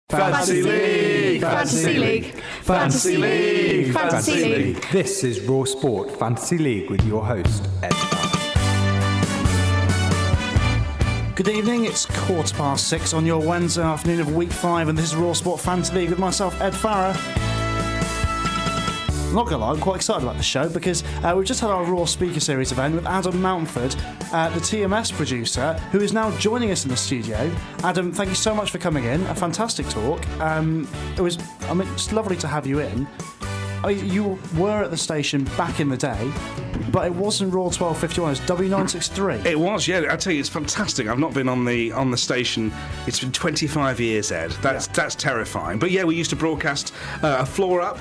Fantasy League! Fantasy League! Fantasy League! Fantasy League! This is Raw Sport Fantasy League with your host, Ed Farrar. Good evening, it's 6:15 on your Wednesday afternoon of week 5, and this is Raw Sport Fantasy League with myself, Ed Farrar. I'm not going to lie, I'm quite excited about the show because we've just had our Raw Speaker Series event with Adam Mountford, the TMS producer, who is now joining us in the studio. Adam, thank you so much for coming in. A fantastic talk. It's lovely to have you in. You were at the station back in the day, but it wasn't Raw 1251, it was W963. It was, yeah. I tell you, it's fantastic. I've not been on the station. It's been 25 years, Ed. That's terrifying. But yeah, we used to broadcast a floor up,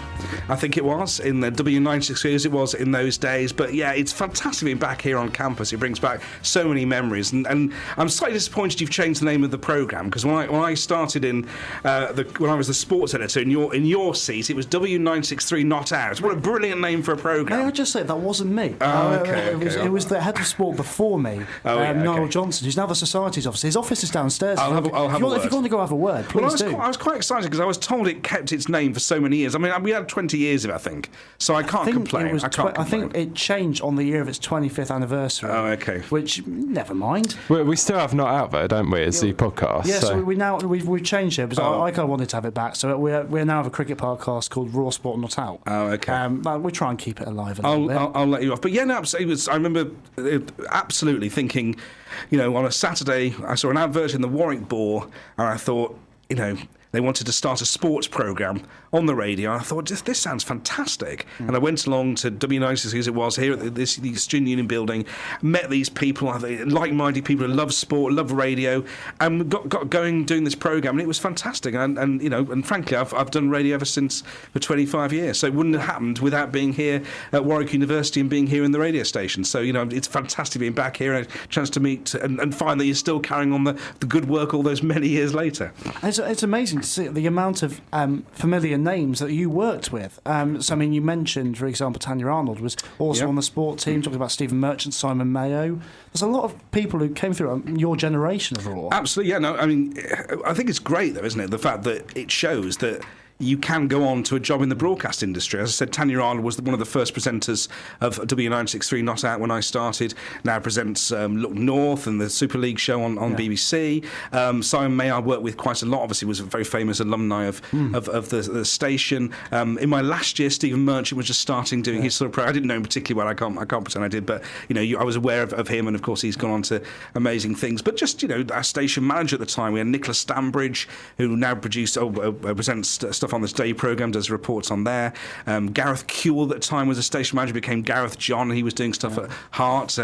I think it was, in the W963 as it was in those days. But yeah, it's fantastic being back here on campus. It brings back so many memories. And I'm slightly disappointed you've changed the name of the programme, because when I started when I was the sports editor in your seat, it was W963 Not Out. What a brilliant name for a programme. May I just say, that wasn't me. It was the head of sport before me, Niall Johnson, who's now the Society's office. His office is downstairs. I'll have a word. If you want to go have a word, please do. I was quite excited because I was told it kept its name for so many years. I mean, we had 20 years of it, I think. So I can't complain. I think it changed on the year of its 25th anniversary. Oh, okay. Which, never mind. We still have Not Out though, don't we? It's the podcast. Yeah, so we've changed it because I kind of wanted to have it back. So we now have a cricket podcast called Raw Sport Not Out. Oh, okay. We try and keep it alive a little bit. I'll let you off. But yeah, no, I remember absolutely thinking, on a Saturday, I saw an advert in the Warwick Boar, and I thought, they wanted to start a sports programme on the radio. And I thought, this sounds fantastic. And I went along to W96 as it was here at the Student Union building, met these people, like-minded people who love sport, love radio, and got going doing this programme, and it was fantastic. And frankly, I've done radio ever since for 25 years. So it wouldn't have happened without being here at Warwick University and being here in the radio station. So, it's fantastic being back here and a chance to meet and find that you're still carrying on the good work all those many years later. It's amazing to see the amount of familiar names that you worked with. You mentioned, for example, Tanya Arnold was also on the sport team, talking about Stephen Merchant, Simon Mayo. There's a lot of people who came through your generation of Raw. Absolutely, yeah. No, I mean, I think it's great, though, isn't it? The fact that it shows that you can go on to a job in the broadcast industry. As I said, Tanya Arnold was one of the first presenters of W963 Not Out when I started. Now presents Look North and the Super League show on BBC. Simon May I worked with quite a lot. Obviously, was a very famous alumni of the station. In my last year, Stephen Merchant was just starting doing his sort of program. I didn't know him particularly well. I can't pretend I did, but I was aware of him, and of course he's gone on to amazing things. But just our station manager at the time, we had Nicholas Stambridge, who now presents stuff on this day programme, does reports on there. Gareth Kewell at the time was a station manager, became Gareth John, and he was doing stuff at Heart.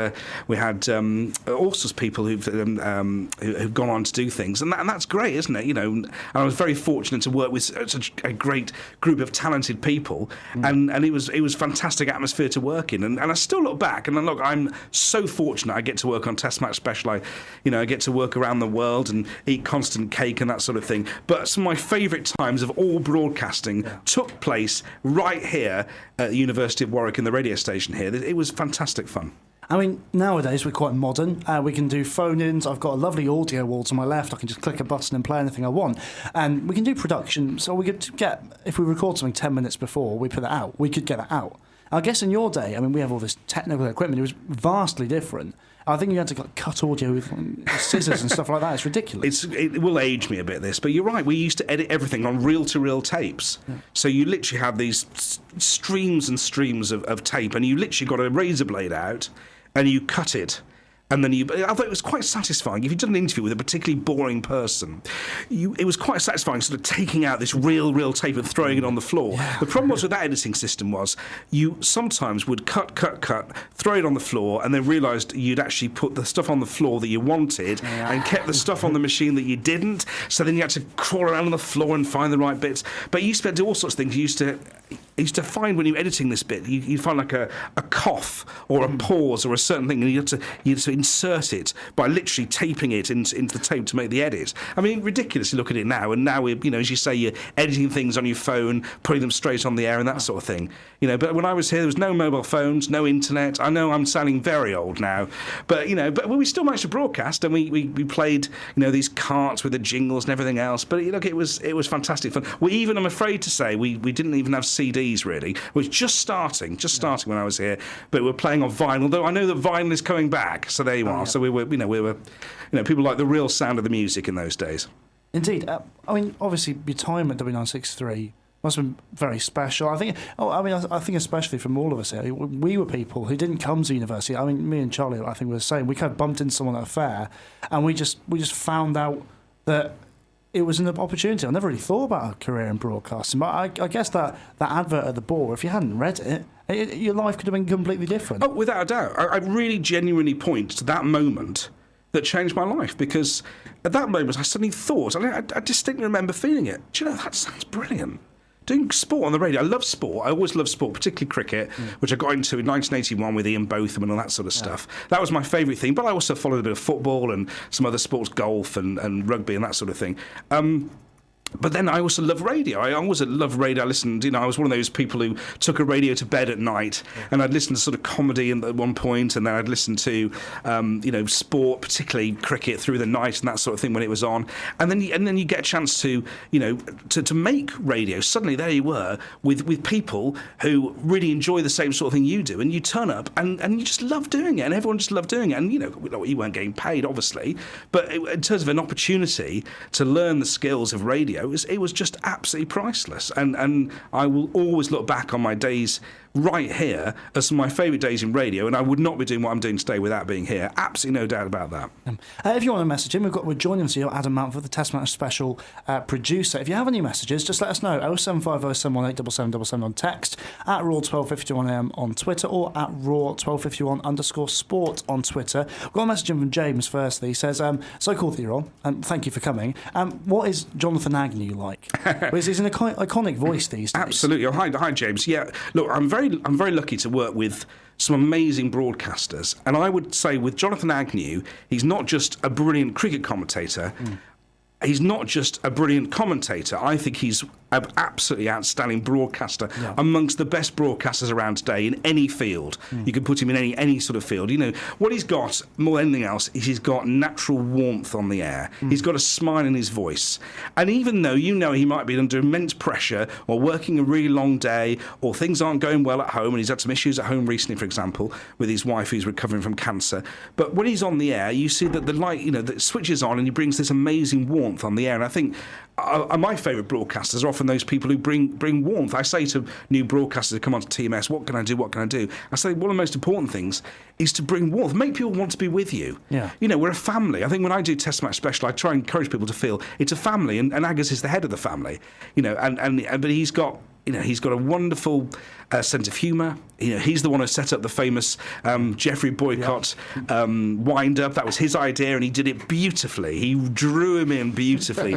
We had all sorts of people who've gone on to do things, and that's great, isn't it? And I was very fortunate to work with such a great group of talented people, and it was fantastic atmosphere to work in. And I still look back, and look, I'm so fortunate I get to work on Test Match Special. I get to work around the world and eat constant cake and that sort of thing. But some of my favourite times of all broadcasting took place right here at the University of Warwick in the radio station here. It was fantastic fun. I mean, nowadays we're quite modern. We can do phone-ins. I've got a lovely audio wall to my left. I can just click a button and play anything I want. And we can do production. So we could get, if we record something 10 minutes before we put it out, we could get it out. I guess in your day, we have all this technical equipment. It was vastly different. I think you had to cut audio with scissors and stuff like that. It's ridiculous. It will age me a bit, this, but you're right. We used to edit everything on reel-to-reel tapes. Yeah. So you literally had these streams and streams of tape, and you literally got a razor blade out, and you cut it. And then I thought it was quite satisfying. If you'd done an interview with a particularly boring person, it was quite satisfying sort of taking out this real tape and throwing it on the floor. Yeah. The problem was with that editing system was you sometimes would cut, throw it on the floor, and then realised you'd actually put the stuff on the floor that you wanted and kept the stuff on the machine that you didn't. So then you had to crawl around on the floor and find the right bits. But you used to do all sorts of things. You used to used to find when you're editing this bit, you'd find like a cough or a pause or a certain thing, and you had to insert it by literally taping it into the tape to make the edit. I mean, ridiculous to look at it now, and now we're, as you say, you're editing things on your phone, putting them straight on the air and that sort of thing. But when I was here, there was no mobile phones, no internet. I know I'm sounding very old now, but we still managed to broadcast, and we played, these carts with the jingles and everything else. But look, it was fantastic fun. We even, I'm afraid to say, we didn't even have CDs really. It was just starting when I was here. But we were playing on vinyl, though I know that vinyl is coming back. So there you are. Yeah. So we were people like the real sound of the music in those days. Indeed. Obviously, your time at W963 must have been very special. I think especially from all of us here, we were people who didn't come to university. I mean, me and Charlie, I think we were saying, we kind of bumped into someone at a fair, and we just found out that it was an opportunity. I never really thought about a career in broadcasting, but I guess that advert at the ball, if you hadn't read it, your life could have been completely different. Oh, without a doubt. I really genuinely point to that moment that changed my life, because at that moment I suddenly thought, I distinctly remember feeling it. Do you know, that sounds brilliant. Doing sport on the radio. I love sport. I always loved sport, particularly cricket, which I got into in 1981 with Ian Botham and all that sort of stuff. That was my favourite thing. But I also followed a bit of football and some other sports, golf and rugby and that sort of thing. But then I also love radio. I always loved radio. I listened, I was one of those people who took a radio to bed at night, and I'd listen to sort of comedy at one point, and then I'd listen to, sport, particularly cricket, through the night and that sort of thing when it was on. And then you get a chance to, to make radio. Suddenly there you were with people who really enjoy the same sort of thing you do, and you turn up and you just love doing it, and everyone just loved doing it. And, you weren't getting paid, obviously, but in terms of an opportunity to learn the skills of radio, it was just absolutely priceless, and I will always look back on my days right here as some of my favourite days in radio, and I would not be doing what I'm doing today without being here. Absolutely no doubt about that. If you want to message him, we're joining us here, Adam Mountford, the Test Match Special producer. If you have any messages, just let us know. 075 718 7777 on text, at Raw 1251am on Twitter, or at Raw 1251_sport on Twitter. We've got a message in from James firstly. He says, so cool that you're on, and thank you for coming. What is Jonathan Agnew like? He's an iconic voice these days. Absolutely. Oh, hi, James. Yeah, look, I'm very lucky to work with some amazing broadcasters, and I would say with Jonathan Agnew, he's not just a brilliant cricket commentator. He's not just a brilliant commentator. I think he's an absolutely outstanding broadcaster, amongst the best broadcasters around today in any field. You can put him in any sort of field. What he's got more than anything else is he's got natural warmth on the air. He's got a smile in his voice. And even though he might be under immense pressure, or working a really long day, or things aren't going well at home, and he's had some issues at home recently, for example, with his wife who's recovering from cancer. But when he's on the air, you see that the light, that switches on, and he brings this amazing warmth on the air. And I think my favourite broadcasters are often those people who bring warmth. I say to new broadcasters who come onto TMS, what can I do? I say one of the most important things is to bring warmth. Make people want to be with you. Yeah. We're a family. I think when I do Test Match Special, I try and encourage people to feel it's a family, and Aggers is the head of the family. But he's got a wonderful sense of humour. He's the one who set up the famous Geoffrey Boycott wind-up. That was his idea, and he did it beautifully. He drew him in beautifully,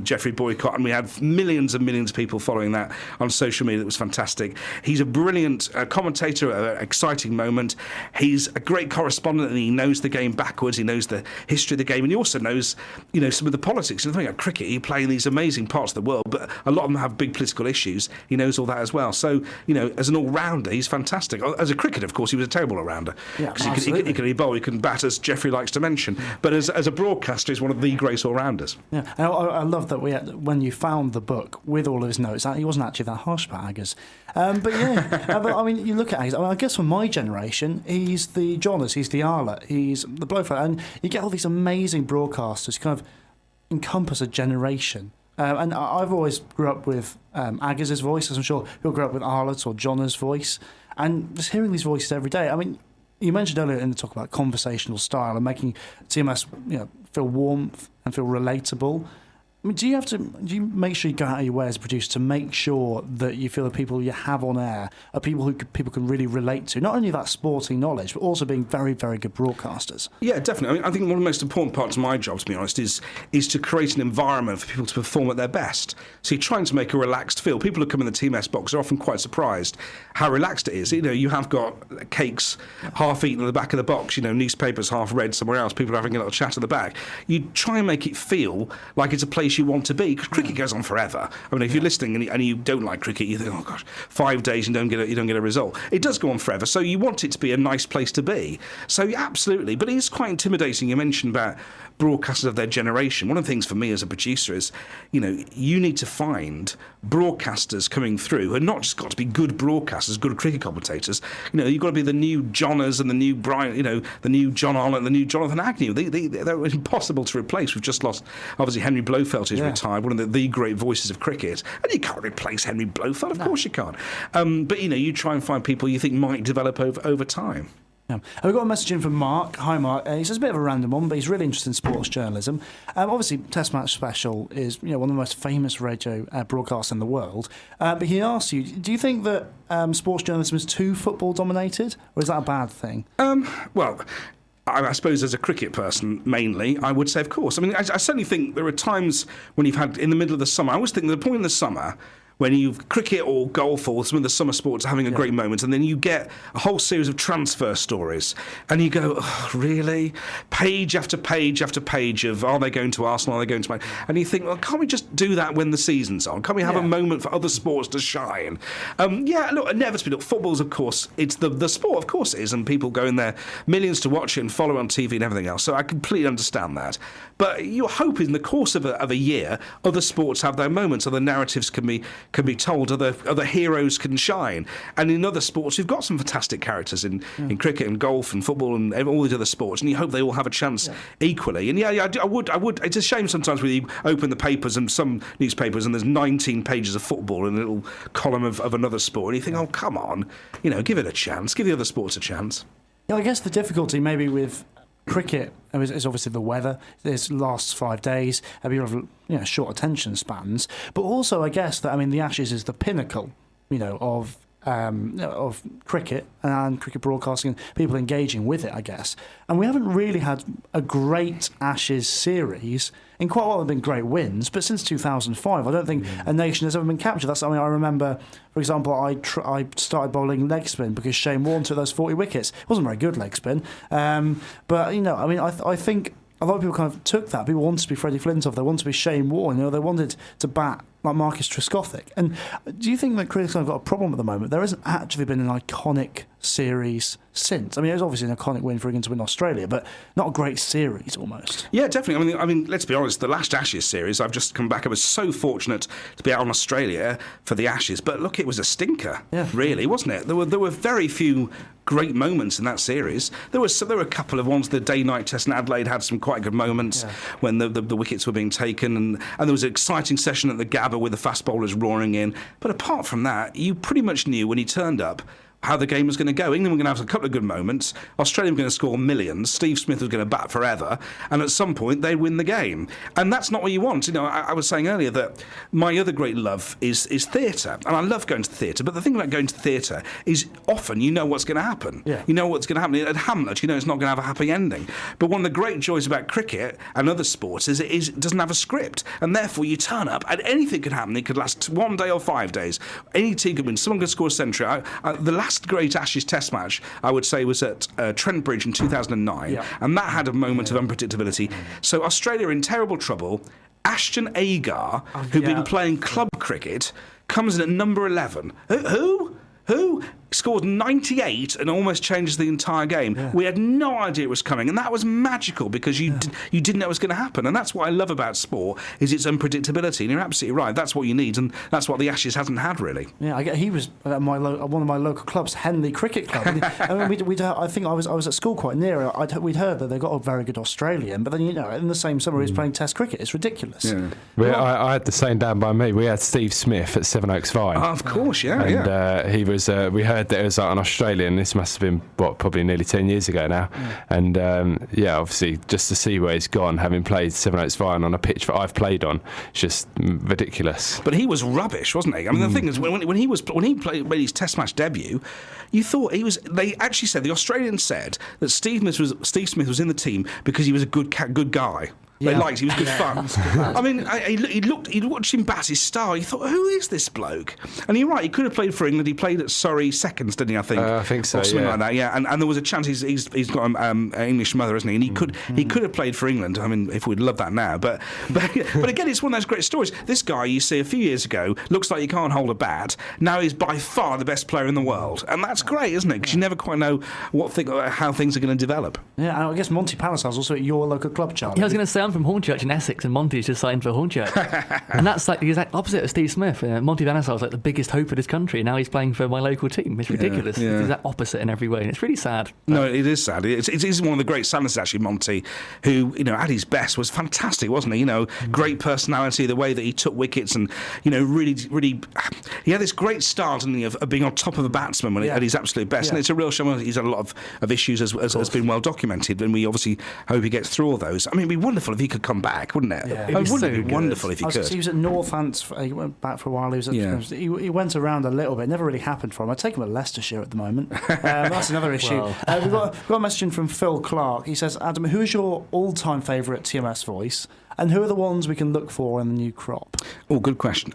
Geoffrey Boycott, and we had millions and millions of people following that on social media. That was fantastic. He's a brilliant commentator at an exciting moment. He's a great correspondent, and he knows the game backwards. He knows the history of the game, and he also knows, some of the politics. And the thing about cricket, you play in these amazing parts of the world, but a lot of them have big political issues. He knows all that as well. So, as an all-rounder, he's fantastic. As a cricketer, of course, he was a terrible all-rounder. Because he could bowl, he can bat, as Geoffrey likes to mention. But as a broadcaster, he's one of the great all-rounders. Yeah, and I love that when you found the book with all of his notes, he wasn't actually that harsh about Aggers. But you look at Aggers. I guess for my generation, he's the Johners, he's the Arlott, he's the Blowfly, and you get all these amazing broadcasters who kind of encompass a generation. And I've always grew up with Aggers' voice, as I'm sure people grew up with Arlott's or Johnner's voice, and just hearing these voices every day. I mean, you mentioned earlier in the talk about conversational style and making TMS feel warmth and feel relatable. I mean, do you make sure you go out of your way as a producer to make sure that you feel the people you have on air are people who people can really relate to? Not only that sporting knowledge, but also being very, very good broadcasters. Yeah, definitely. I mean, I think one of the most important parts of my job, to be honest, is to create an environment for people to perform at their best. So you're trying to make a relaxed feel. People who come in the TMS box are often quite surprised how relaxed it is. You know, you have got cakes half eaten at the back of the box, you know, newspapers half read somewhere else, people are having a little chat at the back. You try and make it feel like it's a place you want to be. Cricket goes on forever. I mean, if you're listening and you don't like cricket, you think, oh gosh, 5 days and you don't get a result. It does go on forever, so you want it to be a nice place to be. So yeah, absolutely, but it is quite intimidating. You mentioned about broadcasters of their generation. One of the things for me as a producer is, you know, you need to find broadcasters coming through who are not just got to be good broadcasters, good cricket commentators. You know, you've got to be the new Johnners and the new Brian, you know, the new John Arlott, the new Jonathan Agnew. They're impossible to replace. We've just lost, obviously, Henry Blofeld is retired, one of the great voices of cricket, and you can't replace Henry Blofeld. Of course you can't. But you know, you try and find people you think might develop over time. Yeah. We've got a message in from Mark. Hi, Mark. He says a bit of a random one, but he's really interested in sports journalism. Obviously, Test Match Special is one of the most famous radio broadcasts in the world. But he asks you, do you think that sports journalism is too football dominated, or is that a bad thing? Well, I suppose as a cricket person, mainly, I would say, of course. I mean, I certainly think there are times when you've had, in the middle of the summer, I always think the point in the summer when you've cricket or golf or some of the summer sports are having a great moment, and then you get a whole series of transfer stories, and you go, oh, really? Page after page after page of, are they going to Arsenal, are they going to Man? And you think, well, can't we just do that when the season's on? Can't we have a moment for other sports to shine? Look, inevitably, football's, of course, it's the sport, of course it is, and people go in there, millions to watch it and follow it on TV and everything else, so I completely understand that. But you're hoping in the course of a year, other sports have their moments, other narratives can be told, other heroes can shine. And in other sports, you've got some fantastic characters in cricket and golf and football and all these other sports, and you hope they all have a chance equally. And I would. It's a shame sometimes when you open the papers and some newspapers and there's 19 pages of football and a little column of another sport, and you think, oh, come on, give it a chance, give the other sports a chance. Yeah, I guess the difficulty maybe with cricket is obviously the weather. This lasts 5 days. People have short attention spans, but also I guess that the Ashes is the pinnacle, of cricket and cricket broadcasting, and people engaging with it, I guess. And we haven't really had a great Ashes series. In quite a while, there have been great wins, but since 2005, I don't think a nation has ever been captured. I remember, for example, I started bowling leg spin because Shane Warne took those 40 wickets. It wasn't very good leg spin, but I think a lot of people kind of took that. People wanted to be Freddie Flintoff. They wanted to be Shane Warne. They wanted to bat like Marcus Trescothick. And do you think that cricket's got a problem at the moment? There hasn't actually been an iconic series since. It was obviously an iconic win for England to win Australia, but not a great series almost. Yeah, definitely. I mean, let's be honest, the last Ashes series, I've just come back. I was so fortunate to be out in Australia for the Ashes, but look, it was a stinker, really, wasn't it? There were very few great moments in that series. There were a couple of ones. The day-night test in Adelaide had some quite good moments when the wickets were being taken, and there was an exciting session at the Gabba with the fast bowlers roaring in. But apart from that, you pretty much knew when he turned up how the game was going to go. England were going to have a couple of good moments. Australia were going to score millions. Steve Smith was going to bat forever. And at some point, they'd win the game. And that's not what you want. I was saying earlier that my other great love is theatre. And I love going to the theatre. But the thing about going to the theatre is often you know what's going to happen. Yeah. You know what's going to happen. At Hamlet, it's not going to have a happy ending. But one of the great joys about cricket and other sports is it doesn't have a script. And therefore, you turn up and anything could happen. It could last 1 day or 5 days. Any team could win. Someone could score a century. The last great Ashes Test match, I would say, was at Trent Bridge in 2009, and that had a moment of unpredictability. So Australia in terrible trouble. Ashton Agar, who'd been playing club cricket, comes in at number 11. Who? Scored 98 and almost changes the entire game. Yeah. We had no idea it was coming, and that was magical because you didn't know it was going to happen. And that's what I love about sport is its unpredictability. And you're absolutely right. That's what you need, and that's what the Ashes hasn't had really. Yeah, he was at one of my local clubs, Henley Cricket Club. I think I was at school quite near. We'd heard that they got a very good Australian, but then in the same summer he was playing Test cricket. It's ridiculous. Yeah. I had the same down by me. We had Steve Smith at Sevenoaks Vine. Of course, he was. We heard heard that it was like an Australian. This must have been probably nearly 10 years ago now. And obviously just to see where he's gone, having played Sevenoaks Fine on a pitch that I've played on, it's just ridiculous. But he was rubbish, wasn't he? I mean, the thing is, when he made his Test match debut, you thought he was. They actually said, the Australians said that Steve Smith was in the team because he was a good guy. They liked him. He was good fun. I mean, he watched him bat his style. You thought, who is this bloke? And you're right. He could have played for England. He played at Surrey seconds, didn't he? I think so. Or something like that. Yeah. And there was a chance. He's got an English mother, isn't he? And he could have played for England. I mean, if we'd love that now. But again, it's one of those great stories. This guy you see a few years ago looks like he can't hold a bat. Now he's by far the best player in the world, and that's great, isn't it? Because you never quite know how things are going to develop. Yeah, and I guess Monty Palaszczuk's also at your local club, Charlie. Yeah, I was going to say, I'm from Hornchurch in Essex, and Monty's just signed for Hornchurch. And that's like the exact opposite of Steve Smith. Monty Palaszczuk's like the biggest hope of this country. Now he's playing for my local team. It's ridiculous. Yeah. It's the exact opposite in every way, and it's really sad. No, it is sad. It is one of the great sadnesses, actually, Monty, who, at his best was fantastic, wasn't he? Great personality, the way that he took wickets, and, really, really, he had this great style, didn't he, of being on top of a batsman at his absolute best. And it's a real shame. He's had a lot of issues, as has been well documented, and we obviously hope he gets through all those. I mean, it'd be wonderful if he could come back, wouldn't it? Yeah. Wouldn't it be wonderful if he could? He was at Northants. He went back for a while. He went around a little bit. It never really happened for him. I'd take him at Leicestershire at the moment. That's another issue. We've got a message in from Phil Clark. He says, Adam, who is your all-time favourite TMS voice? And who are the ones we can look for in the new crop? Oh, good question.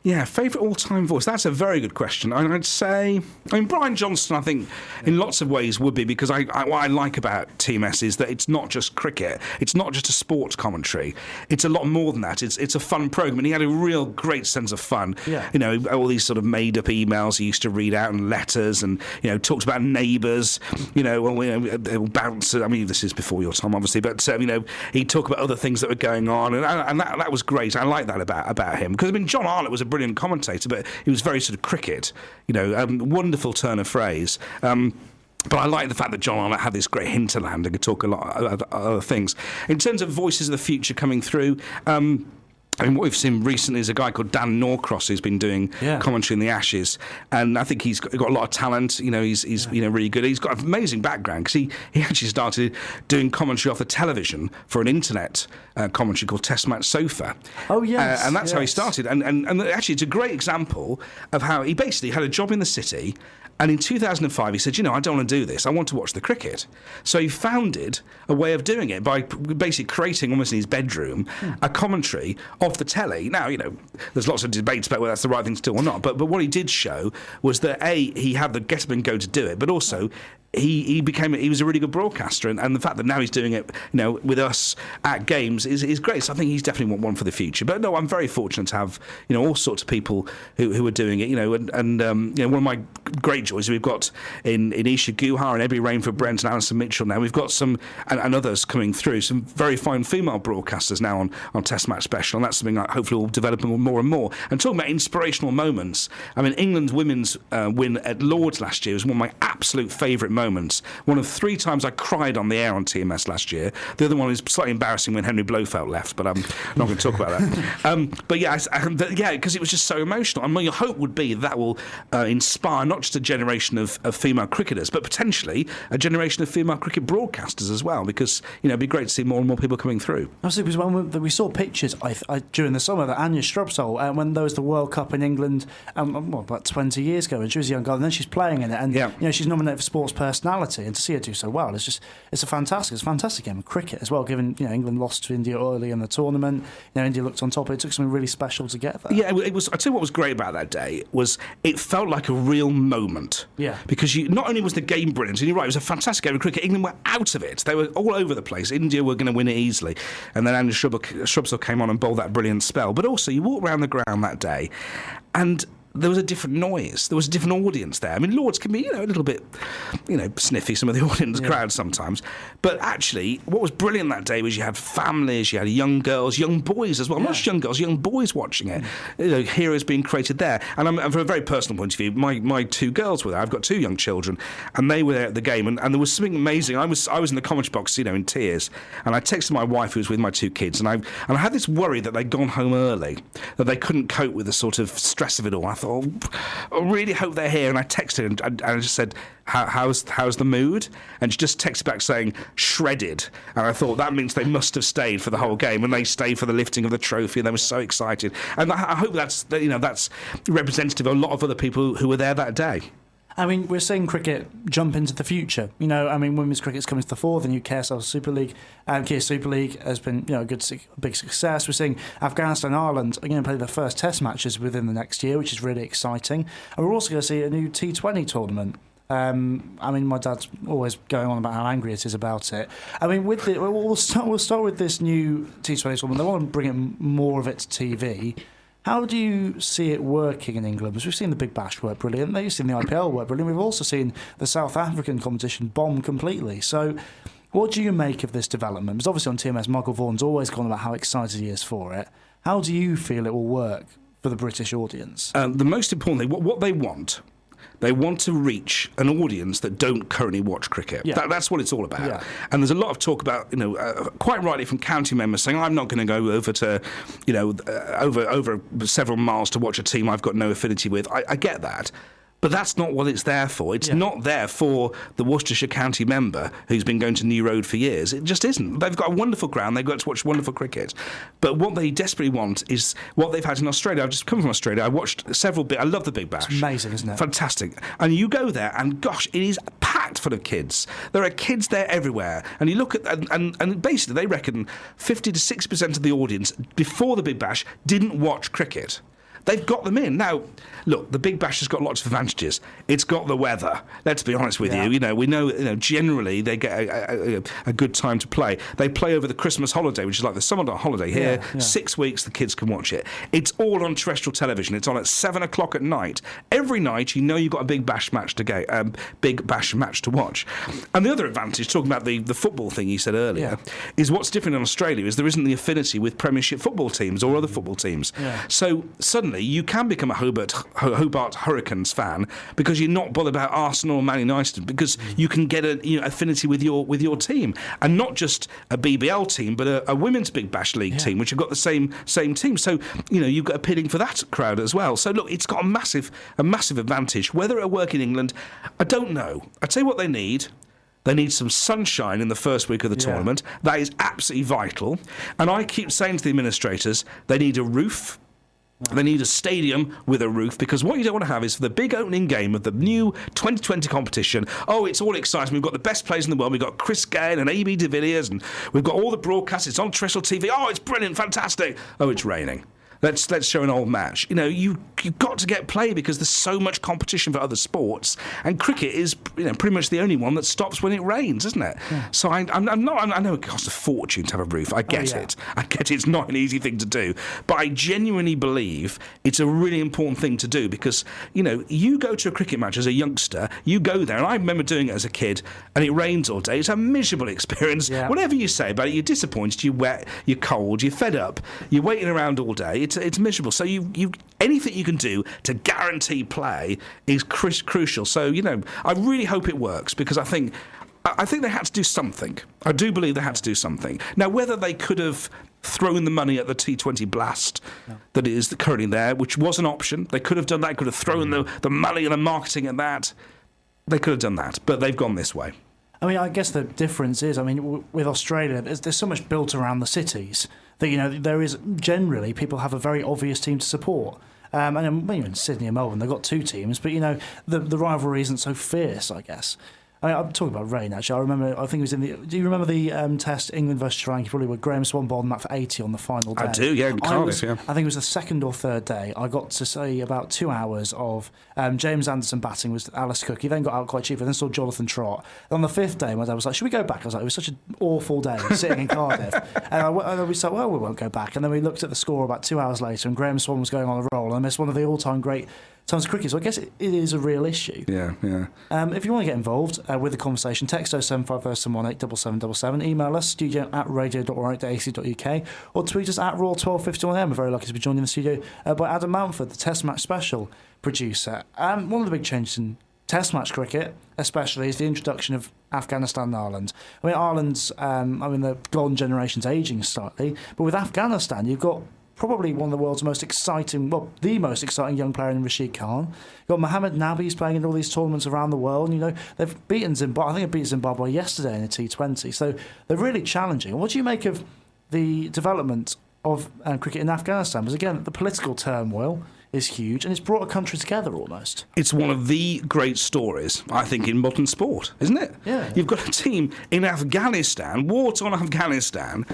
Favourite all-time voice? That's a very good question. I'd say, Brian Johnston, I think, in lots of ways would be, because what I like about TMS is that it's not just cricket. It's not just a sports commentary. It's a lot more than that. It's a fun programme, and he had a real great sense of fun. Yeah. All these sort of made-up emails he used to read out, and letters, and, talked about neighbours, bouncers. I mean, this is before your time, obviously, but, he'd talk about other things that were going on, and that was great. I like that about him, because, John Arlott was a brilliant commentator, but he was very sort of cricket, wonderful turn of phrase. But I like the fact that John Arlott had this great hinterland and could talk a lot of other things. In terms of voices of the future coming through, what we've seen recently is a guy called Dan Norcross who's been doing commentary in the Ashes, and I think he's got a lot of talent. He's really good. He's got an amazing background, because he actually started doing commentary off the television for an internet commentary called Test Match Sofa. Oh yes, and that's how he started. And actually, it's a great example of how he basically had a job in the city. And in 2005, he said, I don't want to do this. I want to watch the cricket. So he founded a way of doing it by basically creating, almost in his bedroom, a commentary of the telly. Now, there's lots of debates about whether that's the right thing to do or not. But what he did show was that, he had the get up and go to do it, but also he was a really good broadcaster, and the fact that now he's doing it, with us at games is great. So I think he's definitely one for the future. But no, I'm very fortunate to have all sorts of people who are doing it. And one of my great joys we've got in Isha Guha and Ebby Rainford Brent and Alison Mitchell now. We've got some and others coming through. Some very fine female broadcasters now on Test Match Special, and that's something that hopefully will develop more and more. And talking about inspirational moments, England's women's win at Lord's last year was one of my absolute favourite moments. One of 3 times I cried on the air on TMS last year. The other one is slightly embarrassing when Henry Blofeld left, but I'm not going to talk about that. Because it was just so emotional. And my hope would be that will inspire not just a generation of female cricketers, but potentially a generation of female cricket broadcasters as well, because it'd be great to see more and more people coming through. Absolutely, because when we saw pictures during the summer that Anya Strubsole, when there was the World Cup in England about 20 years ago, and she was a young girl, and then she's playing in it, and she's nominated for Sports Personality, and to see her do so well, it's a fantastic game of cricket as well, given England lost to India early in the tournament. India looked on top, it took something really special to get there. Yeah, it was. I tell you what was great about that day was it felt like a real moment. Yeah. Because not only was the game brilliant, and you're right, it was a fantastic game of cricket. England were out of it. They were all over the place. India were going to win it easily. And then Andy Strubsole came on and bowled that brilliant spell. But also, you walk around the ground that day, and there was a different noise. There was a different audience there. Lords can be, a little bit, sniffy, some of the audience crowd sometimes. But actually, what was brilliant that day was you had families, you had young girls, young boys as well. Not just young girls, young boys watching it. Heroes being created there. And from a very personal point of view, my 2 girls were there. I've got 2 young children, and they were there at the game. And there was something amazing. I was in the commentary box, in tears. And I texted my wife, who was with my 2 kids, and I had this worry that they'd gone home early, that they couldn't cope with the sort of stress of it all. I thought, I really hope they're here. And I texted her and I just said, how's the mood? And she just texted back saying, shredded. And I thought that means they must have stayed for the whole game, and they stayed for the lifting of the trophy, and they were so excited. And I hope that's representative of a lot of other people who were there that day. I mean, we're seeing cricket jump into the future. You know, I mean, women's cricket's coming to the fore. The new KSL Super League, Kia Super League has been, a big success. We're seeing Afghanistan and Ireland are going to play their first Test matches within the next year, which is really exciting. And we're also going to see a new T20 tournament. I mean, my dad's always going on about how angry it is about it. I mean, we'll start with this new T20 tournament. They want to bring it more of it to TV. How do you see it working in England? Because we've seen the Big Bash work brilliantly, we've seen the IPL work brilliantly, we've also seen the South African competition bomb completely. So what do you make of this development? Because obviously on TMS, Michael Vaughan's always gone about how excited he is for it. How do you feel it will work for the British audience? The most important thing, what they want to reach an audience that don't currently watch cricket. Yeah. That's what it's all about. Yeah. And there's a lot of talk about, quite rightly from county members saying, I'm not going to go over to, over several miles to watch a team I've got no affinity with. I get that. But that's not what it's there for. It's not there for the Worcestershire County member who's been going to New Road for years. It just isn't. They've got a wonderful ground. They've got to watch wonderful cricket. But what they desperately want is what they've had in Australia. I've just come from Australia. I watched several I love the Big Bash. It's amazing, isn't it? Fantastic. And you go there and, gosh, it is packed full of kids. There are kids there everywhere. And you look at, and basically they reckon 50 to 60% of the audience before the Big Bash didn't watch cricket. They've got them in. Now, look, the Big Bash has got lots of advantages. It's got the weather. Let's be honest with you. We know generally they get a good time to play. They play over the Christmas holiday, which is like the summer holiday here. Yeah. 6 weeks the kids can watch it. It's all on terrestrial television. It's on at 7 o'clock at night. Every night you've got a Big Bash match to watch. And the other advantage, talking about the football thing you said earlier, is what's different in Australia is there isn't the affinity with Premiership football teams or other football teams. Yeah. So suddenly you can become a Hobart Hurricanes fan because you're not bothered about Arsenal or Man United, because you can get a affinity with your team, and not just a BBL team but a women's Big Bash League team which have got the same team. So you've got appealing for that crowd as well. So look, it's got a massive advantage. Whether it'll work in England, I don't know. I tell you what they need. They need some sunshine in the first week of the tournament. That is absolutely vital. And I keep saying to the administrators, they need a roof. They need a stadium with a roof, because what you don't want to have is for the big opening game of the new 2020 competition, it's all exciting. We've got the best players in the world. We've got Chris Gale and AB de Villiers, and we've got all the broadcasts. It's on terrestrial TV. Oh, it's brilliant, fantastic. Oh, it's raining. Let's show an old match. You've got to get play because there's so much competition for other sports, and cricket is pretty much the only one that stops when it rains, isn't it? Yeah. So I know it costs a fortune to have a roof. I get it. I get it's not an easy thing to do, but I genuinely believe it's a really important thing to do, because you go to a cricket match as a youngster, you go there, and I remember doing it as a kid, and it rains all day. It's a miserable experience. Yeah. Whatever you say about it, you're disappointed, you're wet, you're cold, you're fed up, you're waiting around all day. It's miserable. So you anything you can do to guarantee play is crucial. So I really hope it works, because I think they had to do something. I do believe they had to do something. Now, whether they could have thrown the money at the T20 blast that is currently there, which was an option, they could have done that. Could have thrown the money and the marketing at that. They could have done that, but they've gone this way. I mean, I guess the difference is, with Australia, there's so much built around the cities that, there is generally, people have a very obvious team to support. And in Sydney and Melbourne, they've got two teams, but, the rivalry isn't so fierce, I guess. I'm talking about rain, actually. I think it was do you remember the Test, England versus Sri Lanka, probably where Graham Swan bowled that for 80 on the final day? I do, yeah, in Cardiff, I think it was the second or third day. I got to see about 2 hours of James Anderson batting with Alice Cook. He then got out quite cheap, and then saw Jonathan Trott. And on the fifth day, my dad was like, should we go back? I was like, it was such an awful day sitting in Cardiff. And we said, well, we won't go back. And then we looked at the score about 2 hours later, and Graham Swan was going on a roll, and I missed one of the all-time great times of cricket. So I guess it is a real issue. Yeah. If you want to get involved with the conversation, text 07507187777, email us studio@radio.org.ac.uk, or tweet us at Raw1251am. We're very lucky to be joined in the studio by Adam Mountford, the Test Match Special producer. One of the big changes in Test match cricket, especially, is the introduction of Afghanistan and Ireland. Ireland's, the golden generation's ageing slightly, but with Afghanistan, you've got probably one of the world's most exciting, well, the most exciting young player in Rashid Khan. You've got Mohamed Nabi's playing in all these tournaments around the world. You know, they've beaten Zimbabwe. I think they beat Zimbabwe yesterday in a T20. So they're really challenging. What do you make of the development of cricket in Afghanistan? Because again, the political turmoil is huge, and it's brought a country together almost. It's one of the great stories, I think, in modern sport, isn't it? Yeah. You've got a team in Afghanistan, war-torn Afghanistan,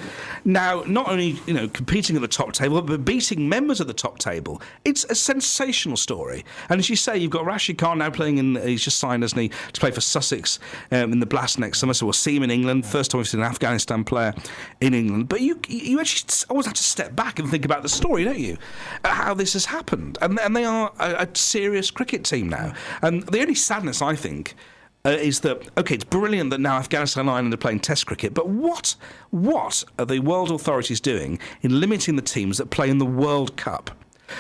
now not only competing at the top table, but beating members of the top table. It's a sensational story. And as you say, you've got Rashid Khan now playing he's just signed, hasn't he, to play for Sussex in the Blast next summer, so we'll see him in England. First time we've seen an Afghanistan player in England. But you actually always have to step back and think about the story, don't you? How this has happened. And they are a serious cricket team now. And the only sadness, I think, is that, OK, it's brilliant that now Afghanistan and Ireland are playing Test cricket, but what are the world authorities doing in limiting the teams that play in the World Cup?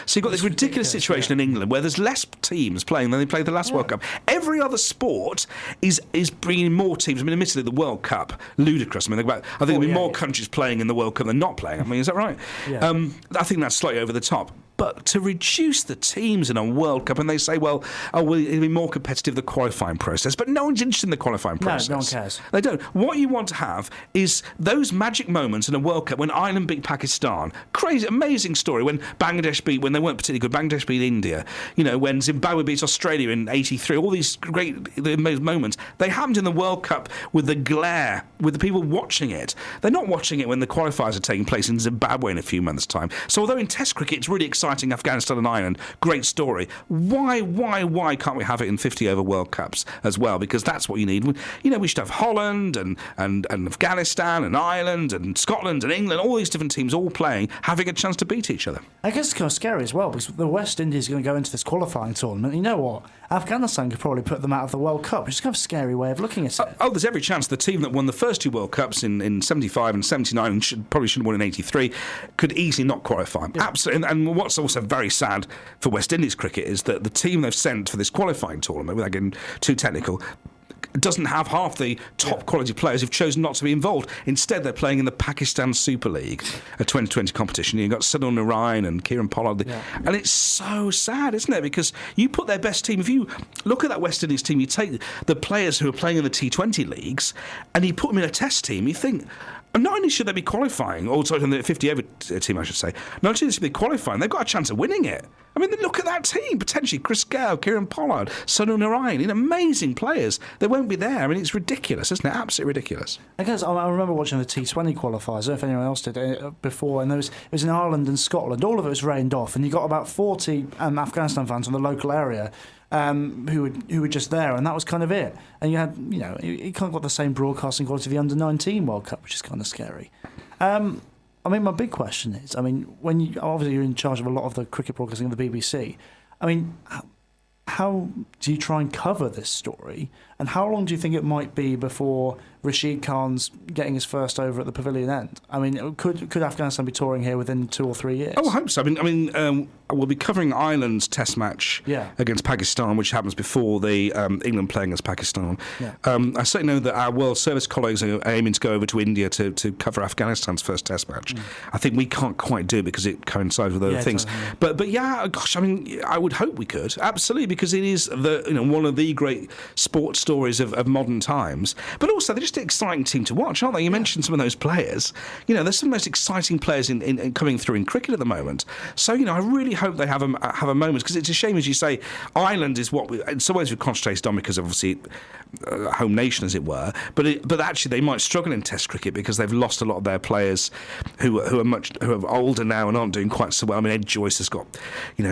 So you've got this ridiculous situation in England where there's less teams playing than they played the last World Cup. Every other sport is bringing more teams. I mean, admittedly, the World Cup, ludicrous. I mean, I think there'll be more countries playing in the World Cup than not playing. I mean, is that right? Yeah. I think that's slightly over the top. But to reduce the teams in a World Cup, and they say, well, it'll be more competitive, the qualifying process. But no one's interested in the qualifying process. No one cares. They don't. What you want to have is those magic moments in a World Cup when Ireland beat Pakistan. Crazy, amazing story. When when they weren't particularly good, Bangladesh beat India. You know, when Zimbabwe beat Australia in '83. All these great moments. They happened in the World Cup with the glare, with the people watching it. They're not watching it when the qualifiers are taking place in Zimbabwe in a few months' time. So although in Test cricket it's really exciting, Afghanistan and Ireland, great story. Why can't we have it in 50-over World Cups as well? Because that's what you need. You know, we should have Holland and Afghanistan and Ireland and Scotland and England, all these different teams all playing, having a chance to beat each other. I guess it's kind of scary as well, because the West Indies are going to go into this qualifying tournament. You know what? Afghanistan could probably put them out of the World Cup, which is kind of a scary way of looking at it. There's every chance the team that won the first two World Cups in 75 and 79 and probably should have won in 83 could easily not qualify. Yeah. Absolutely. And what's also very sad for West Indies cricket is that the team they've sent for this qualifying tournament, without getting too technical, doesn't have half the top quality players who've chosen not to be involved. Instead, they're playing in the Pakistan Super League, a 2020 competition. You've got Sunil Narayan and Kieran Pollard. Yeah. And it's so sad, isn't it? Because you put their best team. If you look at that West Indies team, you take the players who are playing in the T20 leagues and you put them in a test team, you think, not only should they be qualifying, or sorry, the 50-over team, I should say, not only should they be qualifying, they've got a chance of winning it. I mean, look at that team, potentially. Chris Gale, Kieran Pollard, Sunil Narayan, amazing players. They won't be there. I mean, it's ridiculous, isn't it? Absolutely ridiculous. I guess I remember watching the T20 qualifiers, I don't know if anyone else did before, and it was in Ireland and Scotland. All of it was rained off, and you got about 40 Afghanistan fans from the local area who were just there, and that was kind of it. And you had, you can't got the same broadcasting quality of the Under-19 World Cup, which is kind of scary. I mean, my big question is, when obviously you're in charge of a lot of the cricket broadcasting of the BBC, how do you try and cover this story, and how long do you think it might be before Rashid Khan's getting his first over at the Pavilion End? I mean, could Afghanistan be touring here within 2 or 3 years? Oh, I hope so. We'll be covering Ireland's Test match against Pakistan, which happens before the England playing against Pakistan. Yeah. I certainly know that our World Service colleagues are aiming to go over to India to cover Afghanistan's first Test match. I think we can't quite do it because it coincides with other things. But gosh, I would hope we could, absolutely, because it is one of the great sports stories of modern times. But also, they're just an exciting team to watch, aren't they? You mentioned some of those players. There's some of the most exciting players in coming through in cricket at the moment. So, I really hope they have a moment, because it's a shame, as you say, Ireland is what in some ways we've concentrated on because obviously home nation, as it were. But actually, they might struggle in Test cricket because they've lost a lot of their players who are older now and aren't doing quite so well. I mean, Ed Joyce has got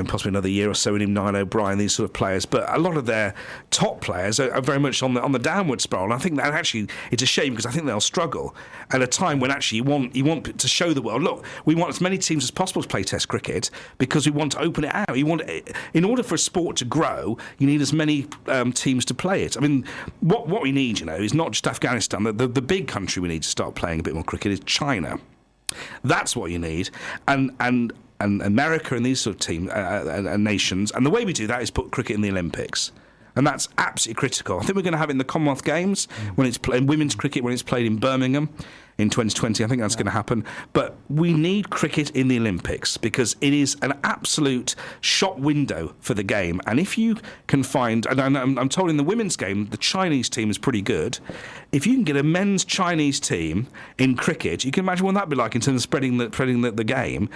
possibly another year or so in him, Niall O'Brien, these sort of players. But a lot of their top players are very much on the downward spiral. And I think that actually it's a shame, because I think they'll struggle at a time when actually you want to show the world, look, we want as many teams as possible to play Test cricket because we want to open it out. In order for a sport to grow, you need as many teams to play it. I mean, what we need, is not just Afghanistan. The big country we need to start playing a bit more cricket is China. That's what you need, and America and these sort of teams and nations. And the way we do that is put cricket in the Olympics. And that's absolutely critical. I think we're going to have it in the Commonwealth Games when it's in women's cricket when it's played in Birmingham. in 2020. I think that's going to happen. But we need cricket in the Olympics because it is an absolute shop window for the game. And if you can find, and I'm told in the women's game, the Chinese team is pretty good. If you can get a men's Chinese team in cricket, you can imagine what that'd be like in terms of spreading the game.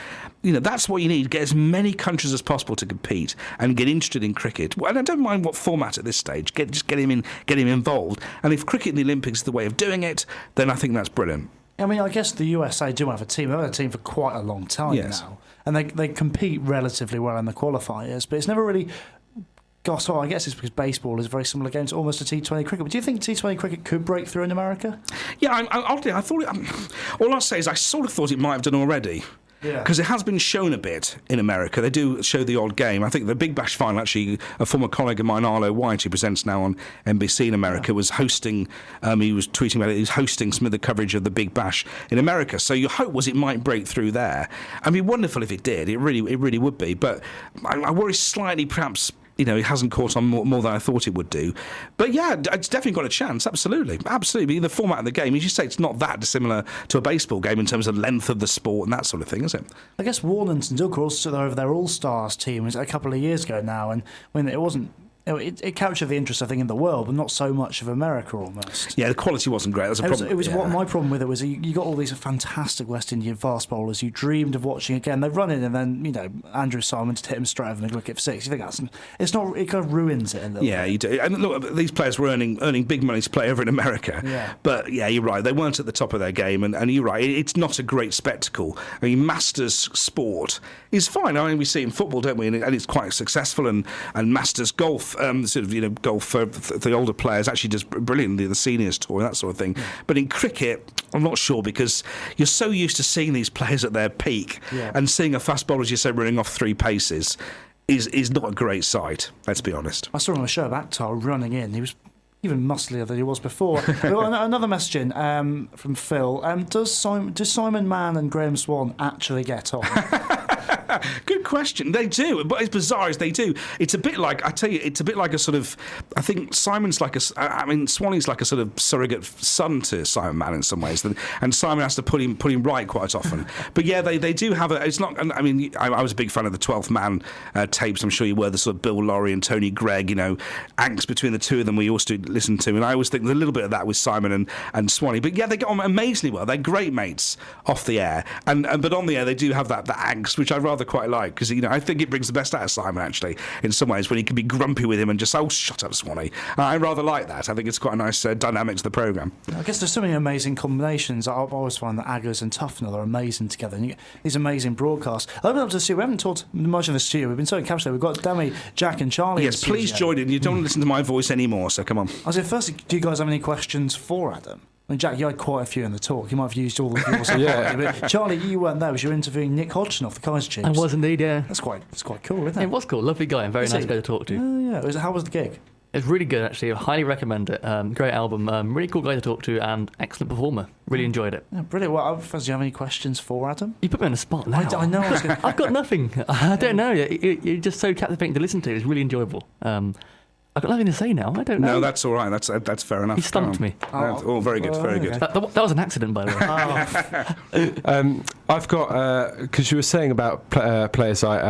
That's what you need. Get as many countries as possible to compete and get interested in cricket. And I don't mind what format at this stage. Just get him involved. And if cricket in the Olympics is the way of doing it, then I think that's brilliant. I mean, I guess the USA do have a team. They've had a team for quite a long time now. And they compete relatively well in the qualifiers, but it's never really got on. I guess it's because baseball is a very similar game to almost a T20 cricket. But do you think T20 cricket could break through in America? Yeah, oddly, I thought all I'll say is I sort of thought it might have done already. Yeah. Because it has been shown a bit in America. They do show the odd game. I think the Big Bash final, actually, a former colleague of mine, Arlo White, who presents now on NBC in America, was hosting, he was tweeting about it, he was hosting some of the coverage of the Big Bash in America. So your hope was it might break through there. I mean, wonderful if it did. It really would be. But I worry slightly, perhaps, it hasn't caught on more than I thought it would do. But yeah, it's definitely got a chance, absolutely. Absolutely. The format of the game, as you say, it's not that dissimilar to a baseball game in terms of length of the sport and that sort of thing, is it? I guess Warnant and Dilker also over their All-Stars team a couple of years ago now, and when it wasn't... It captured the interest, I think, in the world, but not so much of America almost. Yeah, the quality wasn't great. That's a problem. What my problem with it was you got all these fantastic West Indian fast bowlers you dreamed of watching again. They run in and then, Andrew Simon just hit him straight over the wicket for 6. You think it kind of ruins it a little bit. You do. And look, these players were earning big money to play over in America. Yeah. But yeah, you're right. They weren't at the top of their game, and you're right. It's not a great spectacle. I mean, Masters sport is fine. I mean, we see it in football, don't we? And it's quite successful. And Masters golf, golf for the older players actually does brilliantly, the seniors tour, that sort of thing. But in cricket, I'm not sure, because you're so used to seeing these players at their peak, and seeing a fast bowler, as you say, running off 3 paces is not a great sight, let's be honest. I saw him on a show about Akhtar running in. He was even musclier than he was before. Another message in from Phil. Do Simon Mann and Graham Swan actually get on? Good question. They do, but as bizarre as they do, it's a bit like, I tell you, it's a bit like a sort of, I think Simon's like Swanee's like a sort of surrogate son to Simon Mann in some ways, and Simon has to put him right quite often. But yeah, they do have it's not, I mean, I was a big fan of the 12th Man tapes. I'm sure you were, the sort of Bill Lawry and Tony Gregg, angst between the two of them we used to listen to, and I always think a little bit of that with Simon and Swanee. But yeah, they get on amazingly well. They're great mates off the air, but on the air they do have that angst, which I rather quite like, because I think it brings the best out of Simon actually in some ways, when he can be grumpy with him and just shut up, Swanee. I rather like that. I think it's quite a nice dynamic to the programme. I guess there's so many amazing combinations. I always find that Aggers and Tufnell are amazing together, and you get these amazing broadcasts. I'd love to see, we haven't talked much in the studio, we've been so encapsulated. We've got Demi, Jack and Charlie. Yes, please join in. You don't listen to my voice anymore, so come on. I was saying, firstly, do you guys have any questions for Adam? I mean, Jack, you had quite a few in the talk. You might have used all of yours. But Charlie, you weren't there. Was you interviewing Nick Hodgson off the Kaiser Chiefs? I was indeed, yeah. That's quite cool, isn't it? It was cool. Lovely guy and very nice guy to talk to. Yeah. How was the gig? It's really good, actually. I highly recommend it. Great album. Really cool guy to talk to and excellent performer. Really enjoyed it. Yeah, brilliant. Well, do you have any questions for Adam? You put me on the spot now. I know. I've got nothing. I don't know. You're just so captivating to listen to. It's really enjoyable. I've got nothing to say now. I don't know. No, that's all right. That's fair enough. He stumped me. Oh, very good, very good. That was an accident, by the way. I've got, because you were saying about players like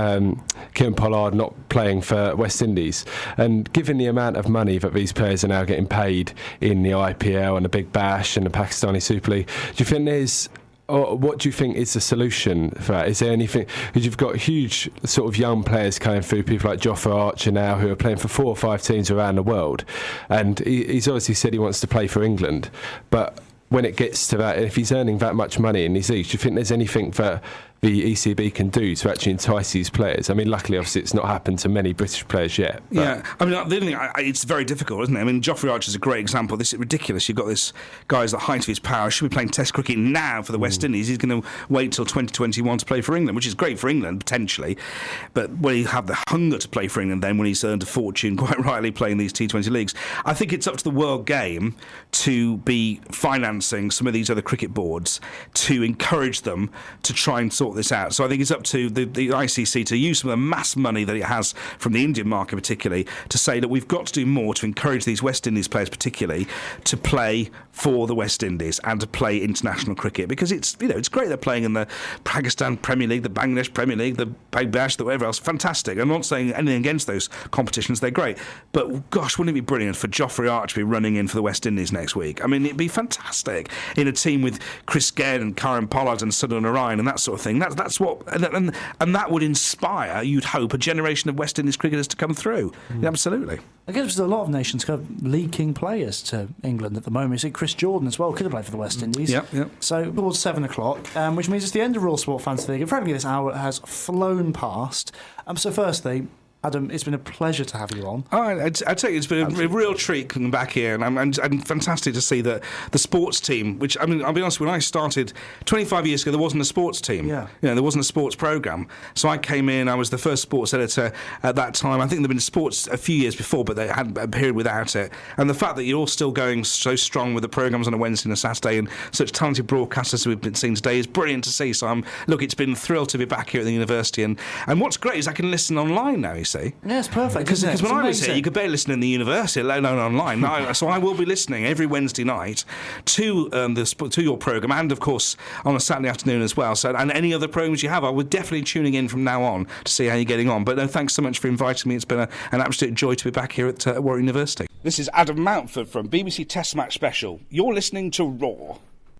Kieran Pollard not playing for West Indies, and given the amount of money that these players are now getting paid in the IPL and the Big Bash and the Pakistani Super League, do you think there's... Or what do you think is the solution for that? Is there anything? Because you've got huge sort of young players coming through, people like Jofra Archer now, who are playing for 4 or 5 teams around the world, and he's obviously said he wants to play for England. But when it gets to that, if he's earning that much money in these leagues, do you think there's anything that the ECB can do to actually entice these players? I mean, luckily, obviously, it's not happened to many British players yet. Yeah, I mean, the other thing, it's very difficult, isn't it? I mean, Jofra Archer's a great example. This is ridiculous. You've got this guy's the height of his power. Should be playing Test cricket now for the West Indies. He's going to wait till 2021 to play for England, which is great for England, potentially. But when you have the hunger to play for England, then when he's earned a fortune, quite rightly, playing these T20 leagues, I think it's up to the world game to be financing some of these other cricket boards to encourage them to try and sort sort this out. So I think it's up to the ICC to use some of the mass money that it has from the Indian market particularly to say that we've got to do more to encourage these West Indies players particularly to play for the West Indies and to play international cricket, because it's great they're playing in the Pakistan Premier League, the Bangladesh Premier League, the Bangladesh, the whatever else. Fantastic. I'm not saying anything against those competitions, they're great. But gosh, wouldn't it be brilliant for Geoffrey Archer to be running in for the West Indies next week? I mean, it'd be fantastic in a team with Chris Gedd and Karen Pollard and Sunderland Orion and that sort of thing. That's what, and that would inspire, you'd hope, a generation of West Indies cricketers to come through. Yeah, absolutely. I guess there's a lot of nations kind of leaking players to England at the moment. You see Chris Jordan as well, could have played for the West Indies. Yep. So towards 7 o'clock, which means it's the end of Raw Sport Fantasy League. And frankly, this hour has flown past. So firstly, Adam, it's been a pleasure to have you on. I'd tell you, it's been a real treat coming back here, and fantastic to see that the sports team, which, I mean, I'll be honest, when I started 25 years ago, there wasn't a sports team. Yeah. There wasn't a sports programme. So I came in, I was the first sports editor at that time. I think there'd been sports a few years before, but they had a period without it. And the fact that you're all still going so strong with the programmes on a Wednesday and a Saturday and such talented broadcasters as we've been seeing today is brilliant to see. So it's been thrilled to be back here at the university. And what's great is I can listen online now, you see. Yeah, it's perfect. Because when I was here, you could barely listen in the university, let alone online. So I will be listening every Wednesday night to your programme, and of course on a Saturday afternoon as well. So, and any other programmes you have, I would definitely tuning in from now on to see how you're getting on. But no, thanks so much for inviting me. It's been an absolute joy to be back here at Warwick University. This is Adam Mountford from BBC Test Match Special. You're listening to Raw.